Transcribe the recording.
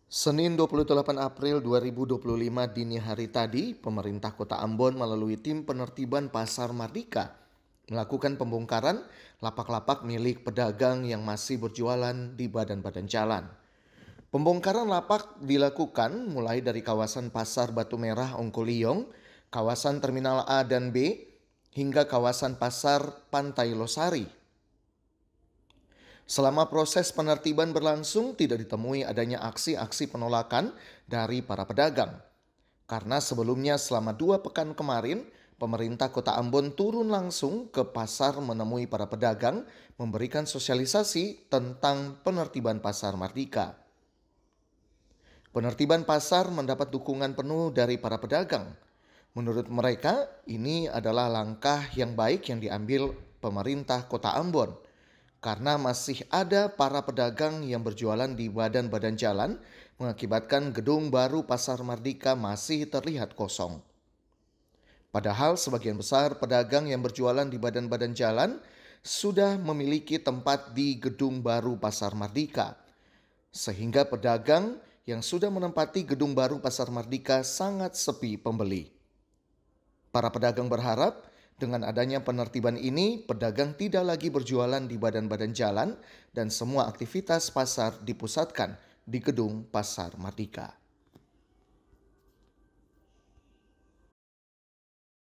Senin 28 April 2025 dini hari tadi, pemerintah Kota Ambon melalui tim penertiban Pasar Mardika melakukan pembongkaran lapak-lapak milik pedagang yang masih berjualan di badan-badan jalan. Pembongkaran lapak dilakukan mulai dari kawasan Pasar Batu Merah Ongkoliyong, kawasan Terminal A dan B, hingga kawasan Pasar Pantai Losari. Selama proses penertiban berlangsung, tidak ditemui adanya aksi-aksi penolakan dari para pedagang. Karena sebelumnya selama 2 pekan kemarin, pemerintah Kota Ambon turun langsung ke pasar menemui para pedagang, memberikan sosialisasi tentang penertiban Pasar Mardika. Penertiban pasar mendapat dukungan penuh dari para pedagang. Menurut mereka, ini adalah langkah yang baik yang diambil pemerintah Kota Ambon karena masih ada para pedagang yang berjualan di badan-badan jalan mengakibatkan gedung baru Pasar Mardika masih terlihat kosong. Padahal sebagian besar pedagang yang berjualan di badan-badan jalan sudah memiliki tempat di gedung baru Pasar Mardika, sehingga pedagang yang sudah menempati gedung baru Pasar Mardika sangat sepi pembeli. Para pedagang berharap dengan adanya penertiban ini, pedagang tidak lagi berjualan di badan-badan jalan dan semua aktivitas pasar dipusatkan di gedung Pasar Mardika.